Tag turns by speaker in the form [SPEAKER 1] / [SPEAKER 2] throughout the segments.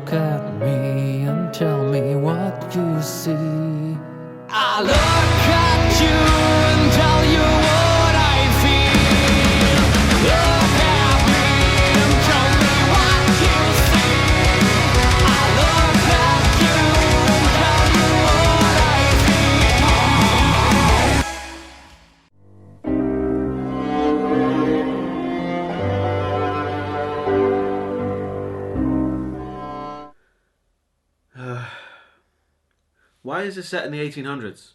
[SPEAKER 1] Look at me and tell me what you see. I look at you and tell you what I feel. Look at me and tell me what you see. I look at you and tell you what I
[SPEAKER 2] Why is this set in the 1800s?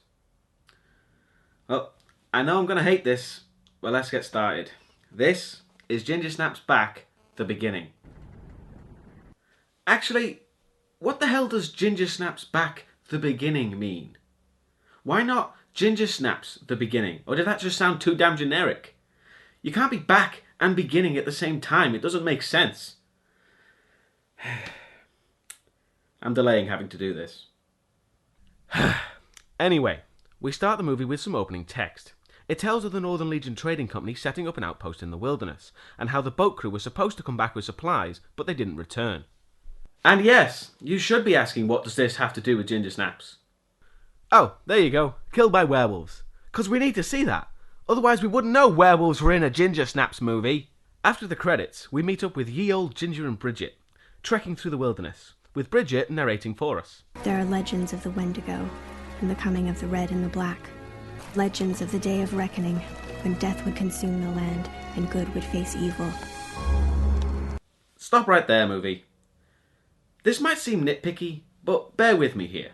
[SPEAKER 2] Well, I know I'm going to hate this, but let's get started. This is Ginger Snaps Back, the beginning. Actually, what the hell does Ginger Snaps Back, the beginning mean? Why not Ginger Snaps, the beginning? Or did that just sound too damn generic? You can't be back and beginning at the same time. It doesn't make sense. I'm delaying having to do this. Anyway, we start the movie with some opening text. It tells of the Northern Legion Trading Company setting up an outpost in the wilderness, and how the boat crew was supposed to come back with supplies, but they didn't return. And yes, you should be asking, what does this have to do with Ginger Snaps? Oh, there you go. Killed by werewolves. 'Cause we need to see that. Otherwise we wouldn't know werewolves were in a Ginger Snaps movie. After the credits, we meet up with ye old Ginger and Bridget, trekking through the wilderness, with Bridget narrating for us.
[SPEAKER 3] There are legends of the Wendigo, and the coming of the Red and the Black. Legends of the day of reckoning, when death would consume the land, and good would face evil.
[SPEAKER 2] Stop right there, movie. This might seem nitpicky, but bear with me here.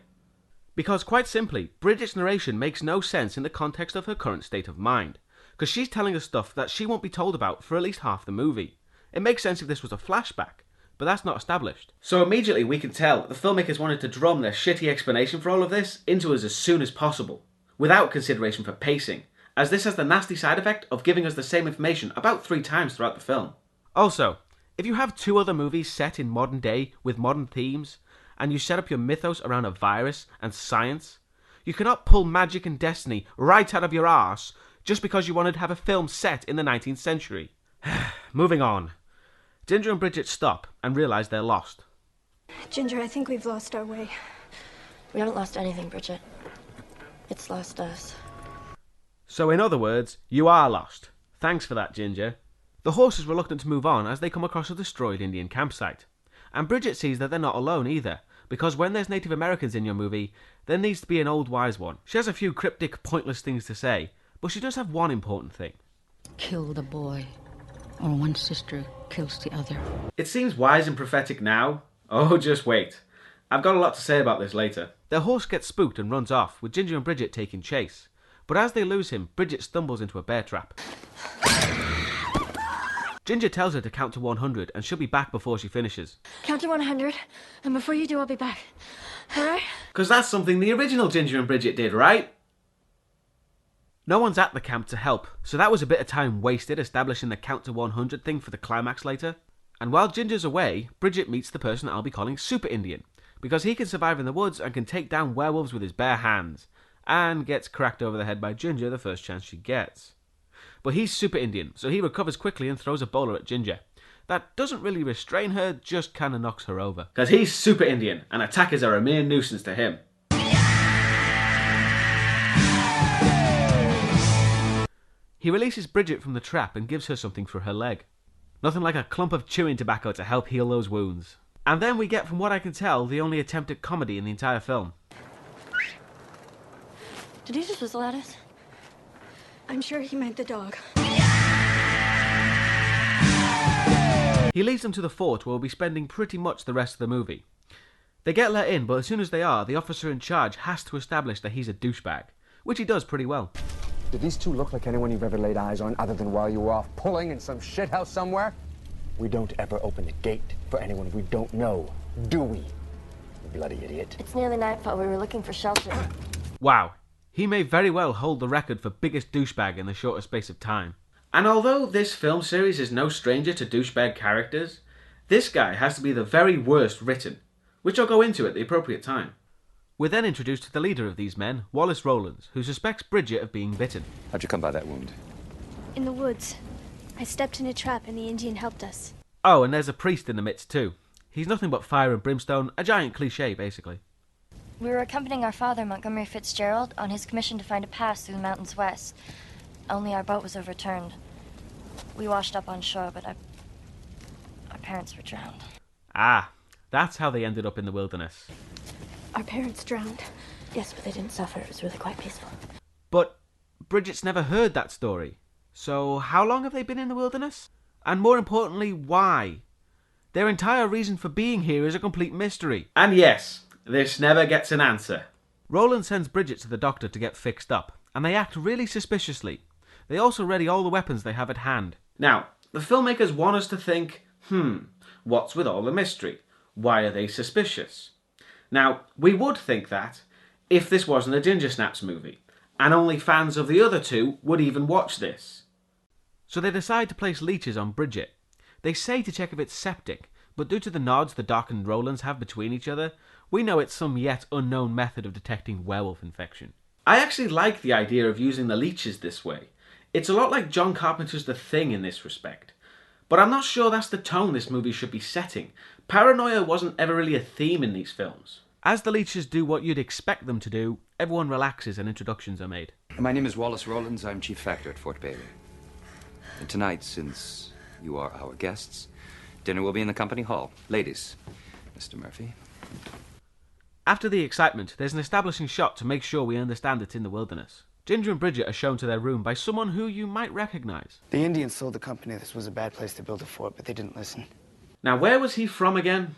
[SPEAKER 2] Because quite simply, Bridget's narration makes no sense in the context of her current state of mind, because she's telling us stuff that she won't be told about for at least half the movie. It makes sense if this was a flashback, but that's not established. So immediately we can tell that the filmmakers wanted to drum their shitty explanation for all of this into us as soon as possible, without consideration for pacing, as this has the nasty side effect of giving us the same information about 3 times throughout the film. Also, if you have 2 other movies set in modern day with modern themes, and you set up your mythos around a virus and science, you cannot pull magic and destiny right out of your arse just because you wanted to have a film set in the 19th century. Moving on. Ginger and Bridget stop and realise they're lost.
[SPEAKER 3] Ginger, I think we've lost our way.
[SPEAKER 4] We haven't lost anything, Bridget. It's lost us.
[SPEAKER 2] So in other words, you are lost. Thanks for that, Ginger. The horse is reluctant to move on as they come across a destroyed Indian campsite. And Bridget sees that they're not alone either, because when there's Native Americans in your movie, there needs to be an old wise one. She has a few cryptic, pointless things to say, but she does have one important thing.
[SPEAKER 5] Kill the boy, or one sister kills the other.
[SPEAKER 2] It seems wise and prophetic now. Oh, just wait. I've got a lot to say about this later. Their horse gets spooked and runs off, with Ginger and Bridget taking chase. But as they lose him, Bridget stumbles into a bear trap. Ginger tells her to count to 100 and she'll be back before she finishes.
[SPEAKER 4] Count to 100, and before you do, I'll be back. Alright?
[SPEAKER 2] Because that's something the original Ginger and Bridget did, right? No one's at the camp to help, so that was a bit of time wasted establishing the count to 100 thing for the climax later. And while Ginger's away, Bridget meets the person I'll be calling Super Indian, because he can survive in the woods and can take down werewolves with his bare hands, and gets cracked over the head by Ginger the first chance she gets. But he's Super Indian, so he recovers quickly and throws a bowler at Ginger. That doesn't really restrain her, just kinda knocks her over. Because he's Super Indian, and attackers are a mere nuisance to him. He releases Bridget from the trap and gives her something for her leg. Nothing like a clump of chewing tobacco to help heal those wounds. And then we get, from what I can tell, the only attempt at comedy in the entire film.
[SPEAKER 4] Did he just whistle at us?
[SPEAKER 3] I'm sure he meant the dog.
[SPEAKER 2] He leads them to the fort where we'll be spending pretty much the rest of the movie. They get let in, but as soon as they are, the officer in charge has to establish that he's a douchebag, which he does pretty well.
[SPEAKER 6] Do these 2 look like anyone you've ever laid eyes on other than while you were off pulling in some shithouse somewhere? We don't ever open the gate for anyone we don't know, do we? You bloody idiot.
[SPEAKER 4] It's nearly nightfall. We were looking for shelter.
[SPEAKER 2] Wow. He may very well hold the record for biggest douchebag in the shortest space of time. And although this film series is no stranger to douchebag characters, this guy has to be the very worst written, which I'll go into at the appropriate time. We're then introduced to the leader of these men, Wallace Rolands, who suspects Bridget of being bitten.
[SPEAKER 7] How'd you come by that wound?
[SPEAKER 3] In the woods. I stepped in a trap and the Indian helped us.
[SPEAKER 2] Oh, and there's a priest in the midst too. He's nothing but fire and brimstone, a giant cliche, basically.
[SPEAKER 4] We were accompanying our father, Montgomery Fitzgerald, on his commission to find a pass through the mountains west. Only our boat was overturned. We washed up on shore, but our parents were drowned.
[SPEAKER 2] Ah, that's how they ended up in the wilderness.
[SPEAKER 3] Our parents drowned.
[SPEAKER 4] Yes, but they didn't suffer. It was really quite peaceful.
[SPEAKER 2] But Bridget's never heard that story. So how long have they been in the wilderness? And more importantly, why? Their entire reason for being here is a complete mystery. And yes, this never gets an answer. Roland sends Bridget to the doctor to get fixed up, and they act really suspiciously. They also ready all the weapons they have at hand. Now, the filmmakers want us to think, what's with all the mystery? Why are they suspicious? Now, we would think that if this wasn't a Ginger Snaps movie, and only fans of the other two would even watch this. So they decide to place leeches on Bridget. They say to check if it's septic, but due to the nods the Doc and Rolands have between each other, we know it's some yet unknown method of detecting werewolf infection. I actually like the idea of using the leeches this way. It's a lot like John Carpenter's The Thing in this respect. But I'm not sure that's the tone this movie should be setting. Paranoia wasn't ever really a theme in these films. As the leeches do what you'd expect them to do, everyone relaxes and introductions are made.
[SPEAKER 7] My name is Wallace Rolands. I'm chief factor at Fort Bailey. And tonight, since you are our guests, dinner will be in the company hall. Ladies, Mr. Murphy.
[SPEAKER 2] After the excitement, there's an establishing shot to make sure we understand it's in the wilderness. Ginger and Bridget are shown to their room by someone who you might recognise.
[SPEAKER 8] The Indians told the company this was a bad place to build a fort, but they didn't listen.
[SPEAKER 2] Now, where was he from again?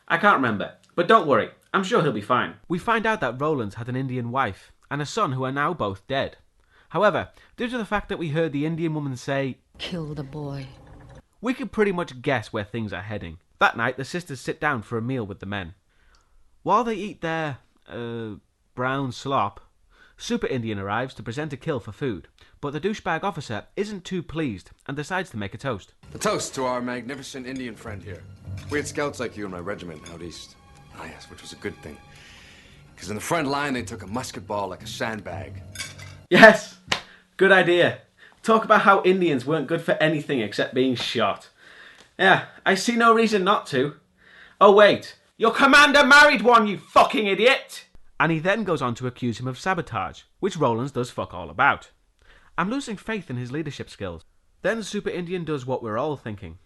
[SPEAKER 2] I can't remember, but don't worry, I'm sure he'll be fine. We find out that Rolands had an Indian wife and a son who are now both dead. However, due to the fact that we heard the Indian woman say,
[SPEAKER 5] Kill the boy.
[SPEAKER 2] we can pretty much guess where things are heading. That night, the sisters sit down for a meal with the men. While they eat their, brown slop, Super Indian arrives to present a kill for food, but the douchebag officer isn't too pleased and decides to make a toast.
[SPEAKER 6] A toast to our magnificent Indian friend here. We had scouts like you in my regiment out east. Ah, yes, which was a good thing. Because in the front line, they took a musket ball like a sandbag.
[SPEAKER 2] Yes, good idea. Talk about how Indians weren't good for anything except being shot. Yeah, I see no reason not to. Oh wait, your commander married one, you fucking idiot! And he then goes on to accuse him of sabotage, which Rolands does fuck all about. I'm losing faith in his leadership skills. Then Super Indian does what we're all thinking.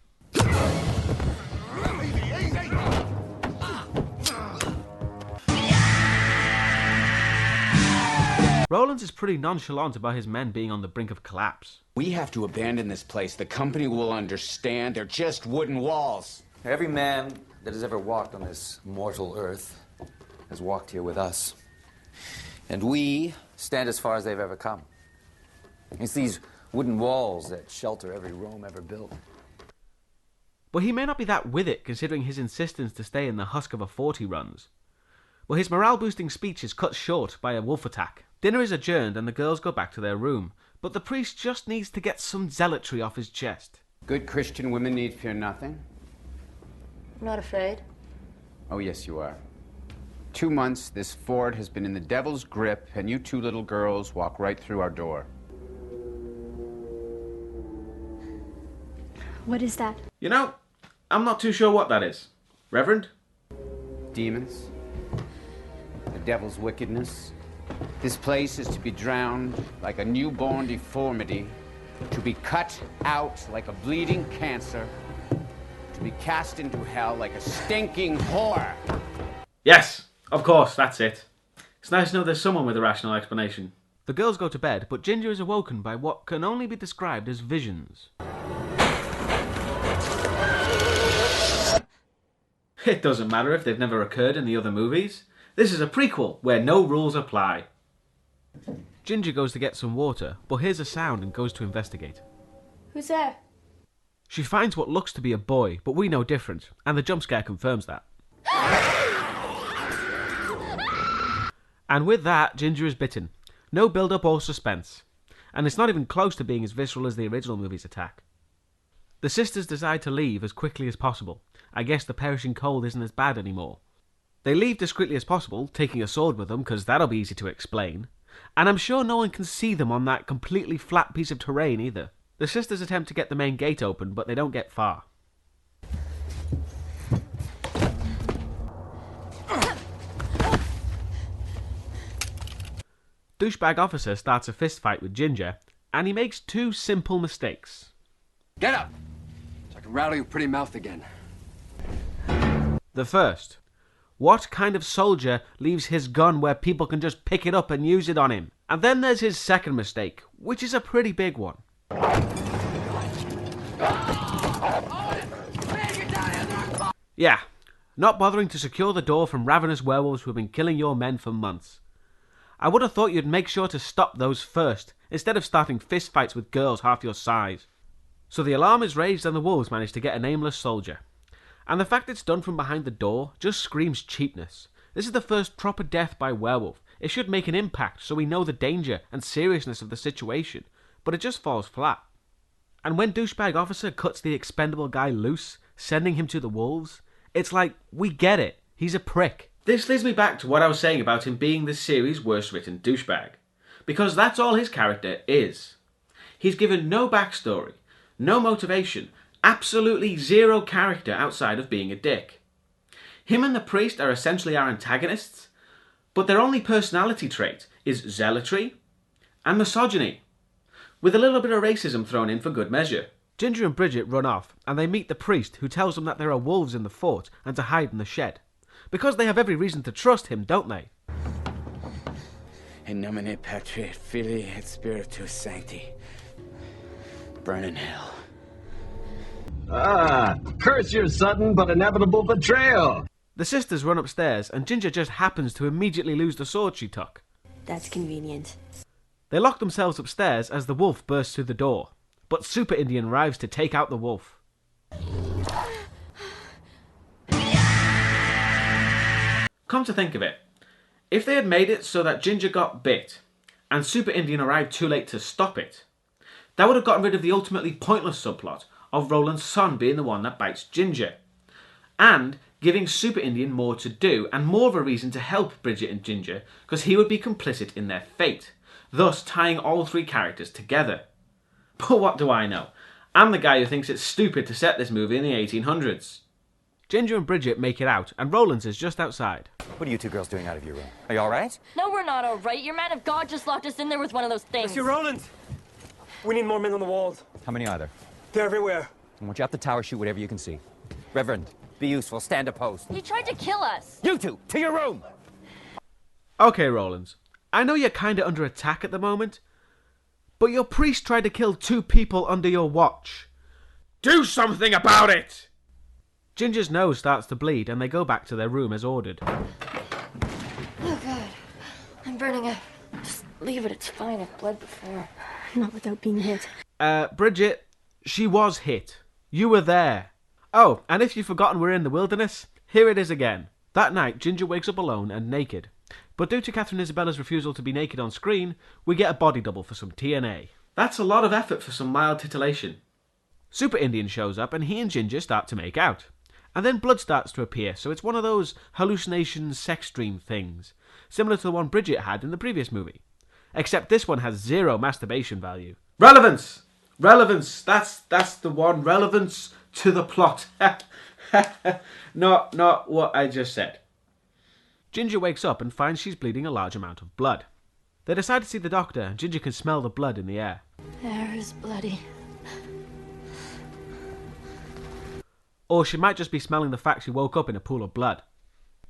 [SPEAKER 2] Rolands is pretty nonchalant about his men being on the brink of collapse.
[SPEAKER 9] We have to abandon this place. The company will understand. They're just wooden walls.
[SPEAKER 7] Every man that has ever walked on this mortal earth has walked here with us. And we stand as far as they've ever come. It's these wooden walls that shelter every Rome ever built.
[SPEAKER 2] But he may not be that with it, considering his insistence to stay in the husk of a fort he runs. Well, his morale-boosting speech is cut short by a wolf attack. Dinner is adjourned and the girls go back to their room, but the priest just needs to get some zealotry off his chest.
[SPEAKER 9] Good Christian women need fear nothing.
[SPEAKER 4] I'm not afraid.
[SPEAKER 9] Oh, yes, you are. 2 months, this fort has been in the devil's grip, and you two little girls walk right through our door.
[SPEAKER 3] What is that?
[SPEAKER 2] You know, I'm not too sure what that is. Reverend?
[SPEAKER 9] Demons. The devil's wickedness. This place is to be drowned like a newborn deformity, to be cut out like a bleeding cancer, to be cast into hell like a stinking whore.
[SPEAKER 2] Yes, of course, that's it. It's nice to know there's someone with a rational explanation. The girls go to bed, but Ginger is awoken by what can only be described as visions. It doesn't matter if they've never occurred in the other movies. This is a prequel where no rules apply. Ginger goes to get some water, but hears a sound and goes to investigate.
[SPEAKER 4] Who's there?
[SPEAKER 2] She finds what looks to be a boy, but we know different, and the jump scare confirms that. And with that, Ginger is bitten. No build-up or suspense. And it's not even close to being as visceral as the original movie's attack. The sisters decide to leave as quickly as possible. I guess the perishing cold isn't as bad anymore. They leave discreetly as possible, taking a sword with them, because that'll be easy to explain. And I'm sure no one can see them on that completely flat piece of terrain either. The sisters attempt to get the main gate open, but they don't get far. Douchebag officer starts a fist fight with Ginger, and he makes two simple mistakes.
[SPEAKER 6] Get up! So I can rattle your pretty mouth again.
[SPEAKER 2] The first, what kind of soldier leaves his gun where people can just pick it up and use it on him? And then there's his second mistake, which is a pretty big one. Yeah, not bothering to secure the door from ravenous werewolves who have been killing your men for months. I would have thought you'd make sure to stop those first, instead of starting fistfights with girls half your size. So the alarm is raised and the wolves manage to get a nameless soldier. And the fact it's done from behind the door just screams cheapness. This is the first proper death by werewolf. It should make an impact so we know the danger and seriousness of the situation, but it just falls flat. And when douchebag officer cuts the expendable guy loose, sending him to the wolves, it's like, we get it, he's a prick. This leads me back to what I was saying about him being this series' worst written douchebag. Because that's all his character is. He's given no backstory, no motivation, absolutely zero character outside of being a dick. Him and the priest are essentially our antagonists, but their only personality trait is zealotry and misogyny, with a little bit of racism thrown in for good measure. Ginger and Bridget run off, and they meet the priest, who tells them that there are wolves in the fort and to hide in the shed. Because they have every reason to trust him, don't they?
[SPEAKER 9] In nomine Patri et Filii et Spiritus Sancti. Burn in hell.
[SPEAKER 1] Curse your sudden but inevitable betrayal.
[SPEAKER 2] The sisters run upstairs, and Ginger just happens to immediately lose the sword she took.
[SPEAKER 3] That's convenient.
[SPEAKER 2] They lock themselves upstairs as the wolf bursts through the door, but Super Indian arrives to take out the wolf. Come to think of it, if they had made it so that Ginger got bit, and Super Indian arrived too late to stop it, that would have gotten rid of the ultimately pointless subplot of Rolands Son being the one that bites Ginger, and giving Super Indian more to do and more of a reason to help Bridget and Ginger, because he would be complicit in their fate, thus tying all three characters together. But what do I know? I'm the guy who thinks it's stupid to set this movie in the 1800s. Ginger and Bridget make it out, and Rolands is just outside.
[SPEAKER 7] What are you two girls doing out of your room? Are you all right?
[SPEAKER 4] No, we're not all right. Your man of God just locked us in there with one of those things.
[SPEAKER 10] Mr. Rolands! We need more men on the walls.
[SPEAKER 7] How many are there?
[SPEAKER 10] They're everywhere.
[SPEAKER 7] I want you up the tower, shoot whatever you can see. Reverend, be useful, stand a post.
[SPEAKER 4] He tried to kill us.
[SPEAKER 7] You two, to your room!
[SPEAKER 2] Okay, Rolands, I know you're kinda under attack at the moment, but your priest tried to kill 2 people under your watch. Do something about it! Ginger's nose starts to bleed, and they go back to their room as ordered.
[SPEAKER 4] Oh, God. I'm burning up. Just leave it. It's fine. I've bled before.
[SPEAKER 3] Not without being hit.
[SPEAKER 2] Bridget, she was hit. You were there. Oh, and if you've forgotten we're in the wilderness, here it is again. That night, Ginger wakes up alone and naked. But due to Catherine Isabella's refusal to be naked on screen, we get a body double for some TNA. That's a lot of effort for some mild titillation. Super Indian shows up, and he and Ginger start to make out. And then blood starts to appear, so it's one of those hallucination sex dream things, similar to the one Bridget had in the previous movie. Except this one has 0 masturbation value. Relevance! Relevance! That's the one. Relevance to the plot. Not what I just said. Ginger wakes up and finds she's bleeding a large amount of blood. They decide to see the doctor, and Ginger can smell the blood in the air.
[SPEAKER 4] Air is bloody.
[SPEAKER 2] Or she might just be smelling the fact she woke up in a pool of blood.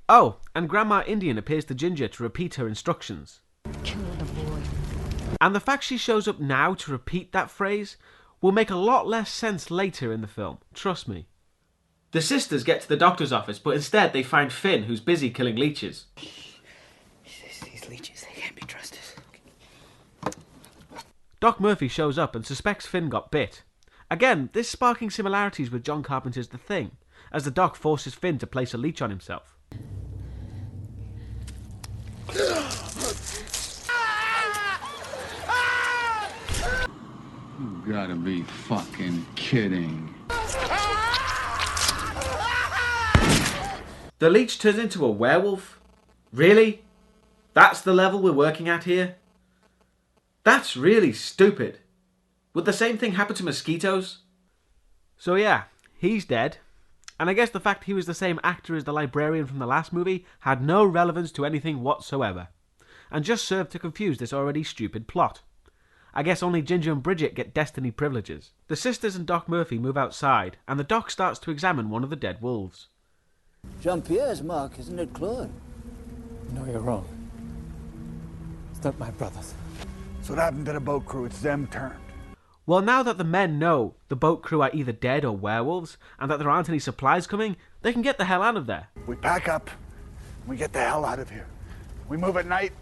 [SPEAKER 2] Oh, and Grandma Indian appears to Ginger to repeat her instructions.
[SPEAKER 5] Kill the boy.
[SPEAKER 2] And the fact she shows up now to repeat that phrase will make a lot less sense later in the film, trust me. The sisters get to the doctor's office, but instead they find Finn, who's busy killing leeches.
[SPEAKER 8] These leeches, they can't be trusted.
[SPEAKER 2] Doc Murphy shows up and suspects Finn got bit. Again, this sparking similarities with John Carpenter's The Thing, as the Doc forces Finn to place a leech on himself.
[SPEAKER 11] You gotta be fucking kidding.
[SPEAKER 2] The leech turns into a werewolf? Really? That's the level we're working at here? That's really stupid. Would the same thing happen to mosquitoes? So yeah, he's dead. And I guess the fact he was the same actor as the librarian from the last movie had no relevance to anything whatsoever, and just served to confuse this already stupid plot. I guess only Ginger and Bridget get destiny privileges. The sisters and Doc Murphy move outside, and the doc starts to examine one of the dead wolves.
[SPEAKER 12] Jean-Pierre's mark, isn't it, Claude?
[SPEAKER 10] No, you're wrong. It's not my brothers.
[SPEAKER 13] So what happened to the boat crew? It's them turned.
[SPEAKER 2] Well, now that the men know the boat crew are either dead or werewolves, and that there aren't any supplies coming, they can get the hell out of there.
[SPEAKER 13] We pack up, we get the hell out of here. We move at night,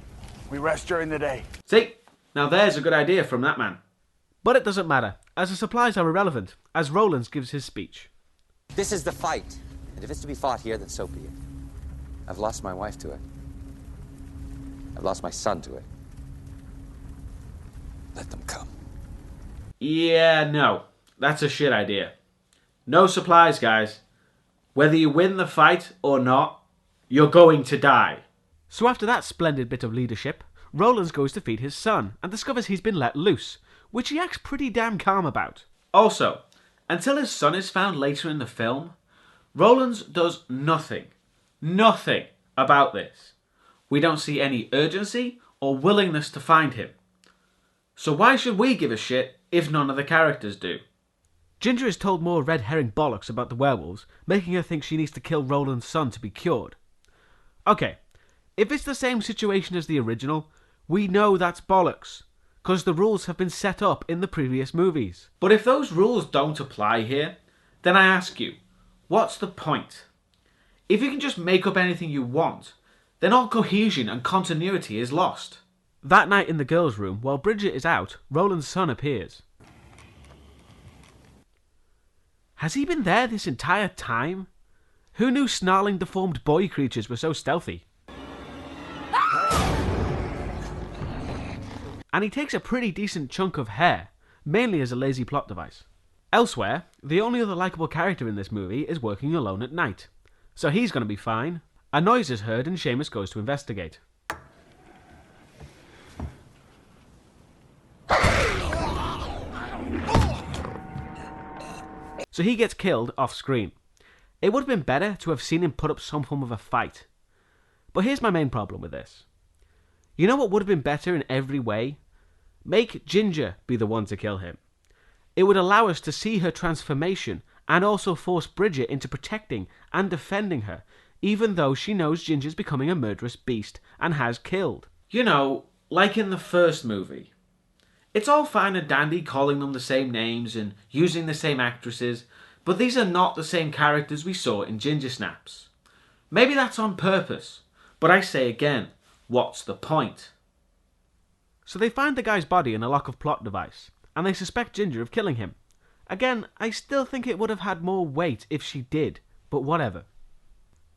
[SPEAKER 13] we rest during the day.
[SPEAKER 2] See? Now there's a good idea from that man. But it doesn't matter, as the supplies are irrelevant, as Rolands gives his speech.
[SPEAKER 7] This is the fight, and if it's to be fought here, then so be it. I've lost my wife to it. I've lost my son to it. Let them come.
[SPEAKER 2] Yeah, no. That's a shit idea. No supplies, guys. Whether you win the fight or not, you're going to die. So after that splendid bit of leadership, Rolands goes to feed his son and discovers he's been let loose, which he acts pretty damn calm about. Also, until his son is found later in the film, Rolands does nothing about this. We don't see any urgency or willingness to find him. So why should we give a shit if none of the characters do? Ginger is told more red herring bollocks about the werewolves, making her think she needs to kill Rolands Son to be cured. Okay, if it's the same situation as the original, we know that's bollocks, because the rules have been set up in the previous movies. But if those rules don't apply here, then I ask you, what's the point? If you can just make up anything you want, then all cohesion and continuity is lost. That night in the girls' room, while Bridget is out, Rolands Son appears. Has he been there this entire time? Who knew snarling, deformed boy creatures were so stealthy? And he takes a pretty decent chunk of hair, mainly as a lazy plot device. Elsewhere, the only other likeable character in this movie is working alone at night, so he's going to be fine. A noise is heard and Seamus goes to investigate. So he gets killed off screen. It would have been better to have seen him put up some form of a fight. But here's my main problem with this. You know what would have been better in every way? Make Ginger be the one to kill him. It would allow us to see her transformation and also force Bridget into protecting and defending her, even though she knows Ginger's becoming a murderous beast and has killed. You know, like in the first movie. It's all fine and dandy calling them the same names and using the same actresses, but these are not the same characters we saw in Ginger Snaps. Maybe that's on purpose, but I say again, what's the point? So they find the guy's body in a lock of plot device, and they suspect Ginger of killing him. Again, I still think it would have had more weight if she did, but whatever.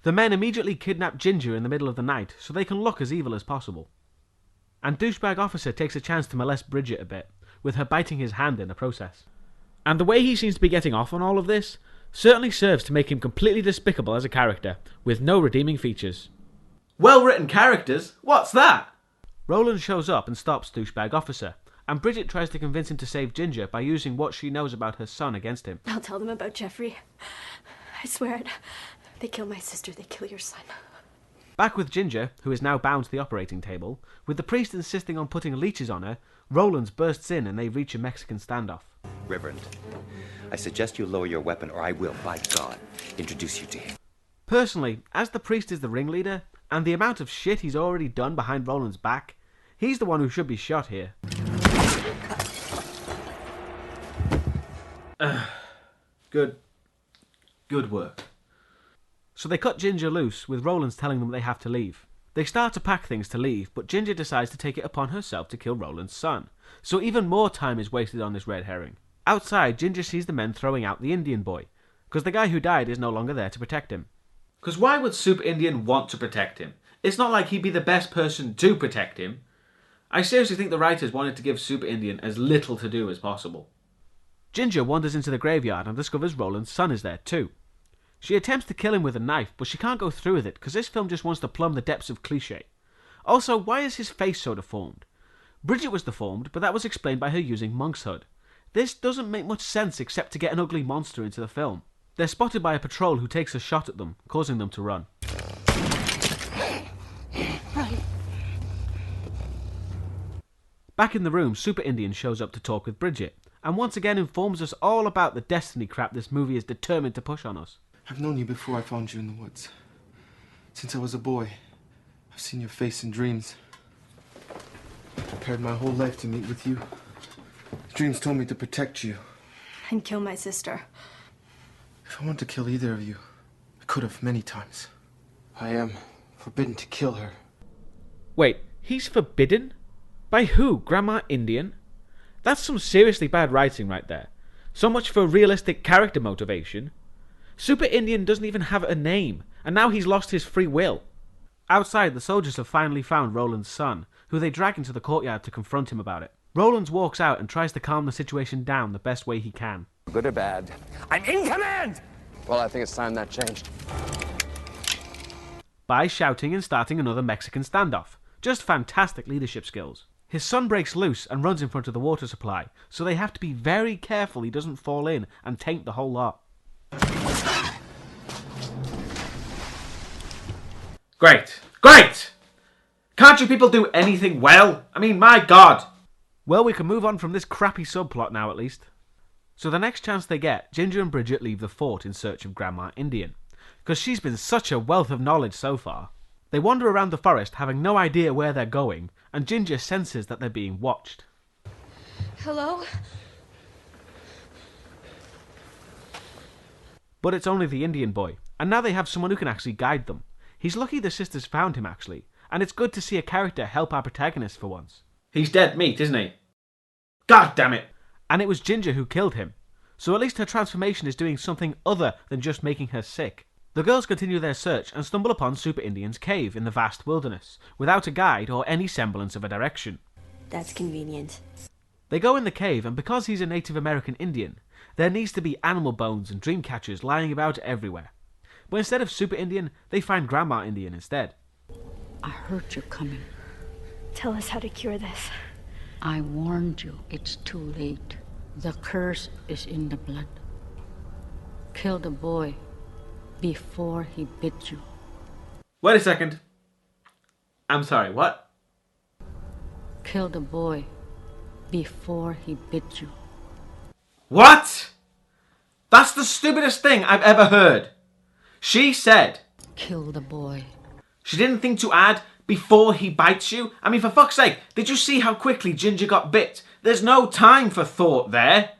[SPEAKER 2] The men immediately kidnap Ginger in the middle of the night so they can look as evil as possible. And douchebag officer takes a chance to molest Bridget a bit, with her biting his hand in the process. And the way he seems to be getting off on all of this certainly serves to make him completely despicable as a character, with no redeeming features. Well-written characters? What's that? Roland shows up and stops douchebag officer, and Bridget tries to convince him to save Ginger by using what she knows about her son against him.
[SPEAKER 3] I'll tell them about Jeffrey. I swear it. They kill my sister, they kill your son.
[SPEAKER 2] Back with Ginger, who is now bound to the operating table, with the priest insisting on putting leeches on her, Rolands bursts in and they reach a Mexican standoff.
[SPEAKER 14] Reverend, I suggest you lower your weapon or I will, by God, introduce you to him.
[SPEAKER 2] Personally, as the priest is the ringleader, and the amount of shit he's already done behind Roland's back, he's the one who should be shot here. Good work. So they cut Ginger loose, with Rolands telling them they have to leave. They start to pack things to leave, but Ginger decides to take it upon herself to kill Roland's son. So even more time is wasted on this red herring. Outside, Ginger sees the men throwing out the Indian boy, because the guy who died is no longer there to protect him. Because why would Super Indian want to protect him? It's not like he'd be the best person to protect him. I seriously think the writers wanted to give Super Indian as little to do as possible. Ginger wanders into the graveyard and discovers Roland's son is there too. She attempts to kill him with a knife, but she can't go through with it because this film just wants to plumb the depths of cliché. Also, why is his face so deformed? Bridget was deformed, but that was explained by her using monk's hood. This doesn't make much sense except to get an ugly monster into the film. They're spotted by a patrol who takes a shot at them, causing them to run.
[SPEAKER 5] Right.
[SPEAKER 2] Back in the room, Super Indian shows up to talk with Bridget, and once again informs us all about the destiny crap this movie is determined to push on us.
[SPEAKER 15] I've known you before I found you in the woods. Since I was a boy, I've seen your face in dreams. I prepared my whole life to meet with you. The dreams told me to protect you.
[SPEAKER 3] And kill my sister.
[SPEAKER 15] If I wanted to kill either of you, I could have many times. I am forbidden to kill her.
[SPEAKER 2] Wait, he's forbidden? By who? Grandma Indian? That's some seriously bad writing right there. So much for realistic character motivation. Super Indian doesn't even have a name, and now he's lost his free will. Outside, the soldiers have finally found Rolands Son, who they drag into the courtyard to confront him about it. Rolands walks out and tries to calm the situation down the best way he can.
[SPEAKER 6] Good or bad, I'm in command! Well, I think it's time that changed.
[SPEAKER 2] By shouting and starting another Mexican standoff. Just fantastic leadership skills. His son breaks loose and runs in front of the water supply, so they have to be very careful he doesn't fall in and taint the whole lot. Great! Great! Can't you people do anything well? I mean, my God! Well, we can move on from this crappy subplot now, at least. So the next chance they get, Ginger and Bridget leave the fort in search of Grandma Indian, because she's been such a wealth of knowledge so far. They wander around the forest having no idea where they're going, and Ginger senses that they're being watched.
[SPEAKER 3] Hello?
[SPEAKER 2] But it's only the Indian boy, and now they have someone who can actually guide them. He's lucky the sisters found him, actually, and it's good to see a character help our protagonist for once. He's dead meat, isn't he? God damn it! And it was Ginger who killed him, so at least her transformation is doing something other than just making her sick. The girls continue their search and stumble upon Super Indian's cave in the vast wilderness, without a guide or any semblance of a direction.
[SPEAKER 3] That's convenient.
[SPEAKER 2] They go in the cave, and because he's a Native American Indian, there needs to be animal bones and dream catchers lying about everywhere. But instead of Super Indian, they find Grandma Indian instead.
[SPEAKER 5] I heard you coming.
[SPEAKER 3] Tell us how to cure this.
[SPEAKER 5] I warned you, it's too late. The curse is in the blood. Kill the boy before he bit you.
[SPEAKER 2] Wait a second. I'm sorry, what?
[SPEAKER 5] Kill the boy before he bit you.
[SPEAKER 2] What? That's the stupidest thing I've ever heard. She said...
[SPEAKER 5] Kill the boy.
[SPEAKER 2] She didn't think to add, before he bites you? I mean, for fuck's sake, did you see how quickly Ginger got bit? There's no time for thought there.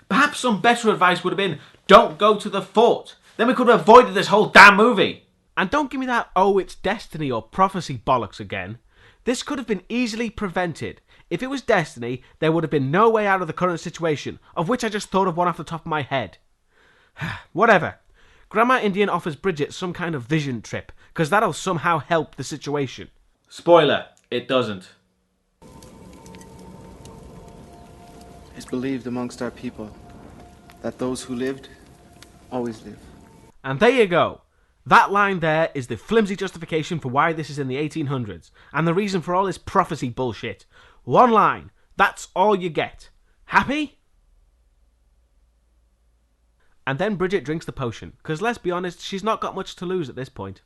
[SPEAKER 2] Perhaps some better advice would have been, don't go to the fort. Then we could have avoided this whole damn movie. And don't give me that, oh, it's destiny or prophecy bollocks again. This could have been easily prevented. If it was destiny, there would have been no way out of the current situation, of which I just thought of one off the top of my head. Whatever. Grandma Indian offers Bridget some kind of vision trip, because that'll somehow help the situation. Spoiler, it doesn't.
[SPEAKER 15] It's believed amongst our people that those who lived always live.
[SPEAKER 2] And there you go. That line there is the flimsy justification for why this is in the 1800s, and the reason for all this prophecy bullshit. One line. That's all you get. Happy? And then Bridget drinks the potion, because let's be honest, she's not got much to lose at this point.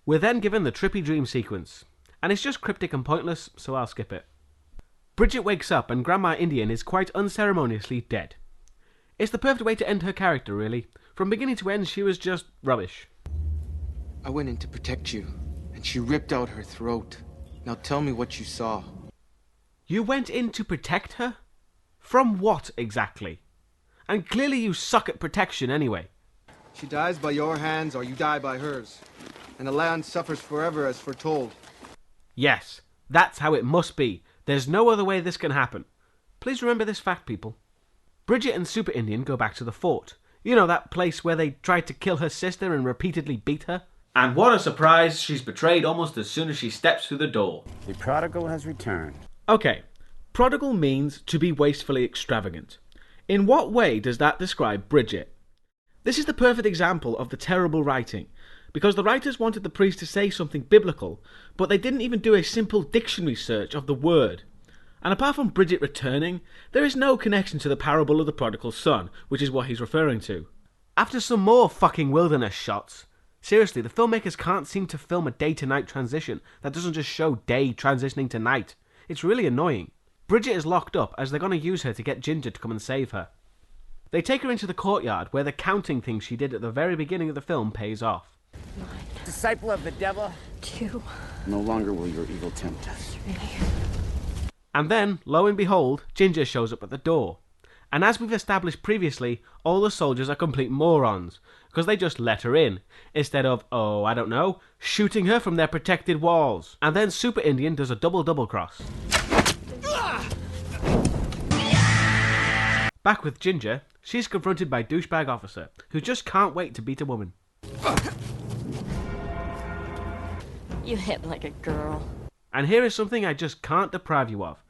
[SPEAKER 2] We're then given the trippy dream sequence, and it's just cryptic and pointless, so I'll skip it. Bridget wakes up and Grandma Indian is quite unceremoniously dead. It's the perfect way to end her character, really. From beginning to end, she was just rubbish.
[SPEAKER 15] I went in to protect you, and she ripped out her throat. Now tell me what you saw.
[SPEAKER 2] You went in to protect her? From what, exactly? And clearly you suck at protection anyway.
[SPEAKER 15] She dies by your hands, or you die by hers. And the land suffers forever as foretold.
[SPEAKER 2] Yes, that's how it must be. There's no other way this can happen. Please remember this fact, people. Bridget and Super Indian go back to the fort. You know, that place where they tried to kill her sister and repeatedly beat her? And what a surprise, she's betrayed almost as soon as she steps through the door.
[SPEAKER 9] The prodigal has returned.
[SPEAKER 2] Okay, prodigal means to be wastefully extravagant. In what way does that describe Bridget? This is the perfect example of the terrible writing, because the writers wanted the priest to say something biblical, but they didn't even do a simple dictionary search of the word. And apart from Bridget returning, there is no connection to the parable of the prodigal son, which is what he's referring to. After some more fucking wilderness shots, seriously, the filmmakers can't seem to film a day-to-night transition that doesn't just show day transitioning to night. It's really annoying. Bridget is locked up as they're going to use her to get Ginger to come and save her. They take her into the courtyard where the counting thing she did at the very beginning of the film pays off.
[SPEAKER 8] Disciple of the devil.
[SPEAKER 3] 2.
[SPEAKER 8] No longer will your evil tempt us.
[SPEAKER 3] 3.
[SPEAKER 2] And then, lo and behold, Ginger shows up at the door. And as we've established previously, all the soldiers are complete morons, because they just let her in, instead of, oh, I don't know, shooting her from their protected walls. And then Super Indian does a double cross. Back with Ginger, she's confronted by douchebag officer, who just can't wait to beat a woman.
[SPEAKER 4] You hit like a girl.
[SPEAKER 2] And here is something I just can't deprive you of,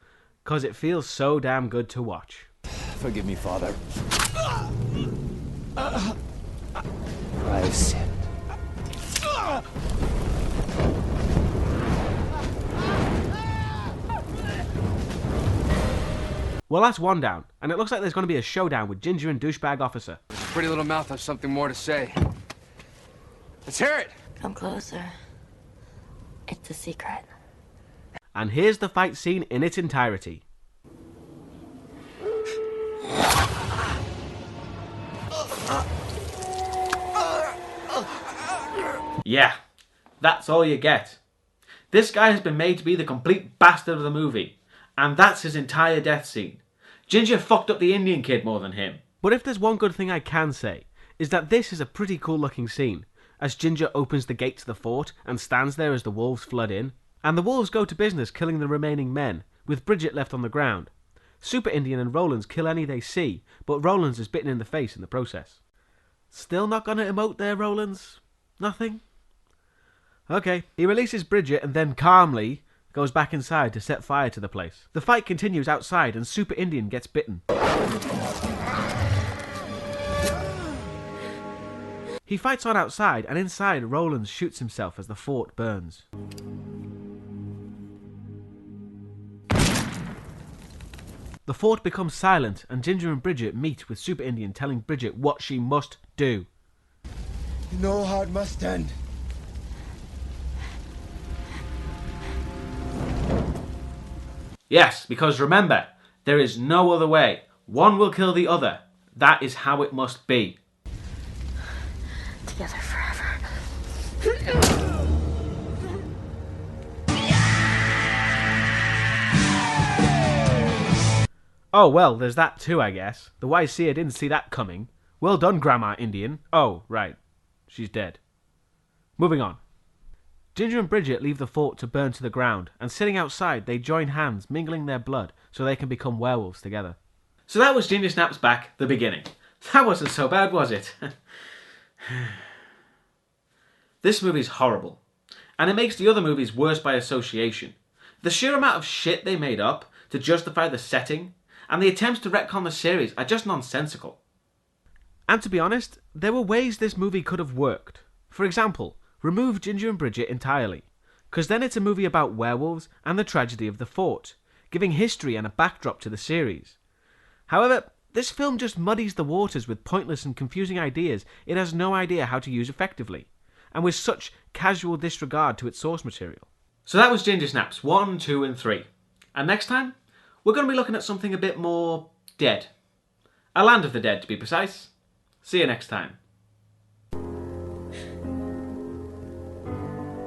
[SPEAKER 2] because it feels so damn good to watch.
[SPEAKER 12] Forgive me, Father. I sinned.
[SPEAKER 2] Well, that's one down, and it looks like there's going to be a showdown with Ginger and douchebag officer.
[SPEAKER 15] Pretty little mouth has something more to say. Let's hear it!
[SPEAKER 4] Come closer. It's a secret.
[SPEAKER 2] And here's the fight scene in its entirety. Yeah, that's all you get. This guy has been made to be the complete bastard of the movie, and that's his entire death scene. Ginger fucked up the Indian kid more than him. But if there's one good thing I can say, is that this is a pretty cool looking scene, as Ginger opens the gate to the fort and stands there as the wolves flood in. And the wolves go to business killing the remaining men, with Bridget left on the ground. Super Indian and Rolands kill any they see, but Rolands is bitten in the face in the process. Still not gonna emote there, Rolands? Nothing? Okay, he releases Bridget and then calmly goes back inside to set fire to the place. The fight continues outside and Super Indian gets bitten. He fights on outside, and inside Rolands shoots himself as the fort burns. The fort becomes silent, and Ginger and Bridget meet with Super Indian telling Bridget what she must do.
[SPEAKER 12] You know how it must end.
[SPEAKER 2] Yes, because remember, there is no other way. One will kill the other. That is how it must be.
[SPEAKER 4] Together forever.
[SPEAKER 2] Oh, well, there's that too, I guess. The wise seer didn't see that coming. Well done, Grandma Indian. Oh, right. She's dead. Moving on. Ginger and Bridget leave the fort to burn to the ground, and sitting outside, they join hands, mingling their blood, so they can become werewolves together. So that was Ginger Snaps Back, the beginning. That wasn't so bad, was it? This movie's horrible, and it makes the other movies worse by association. The sheer amount of shit they made up to justify the setting, and the attempts to retcon the series are just nonsensical. And to be honest, there were ways this movie could have worked. For example, remove Ginger and Bridget entirely, because then it's a movie about werewolves and the tragedy of the fort, giving history and a backdrop to the series. However, this film just muddies the waters with pointless and confusing ideas it has no idea how to use effectively, and with such casual disregard to its source material. So that was Ginger Snaps 1, 2 and 3. And next time, we're going to be looking at something a bit more dead. A Land of the Dead, to be precise. See you next time.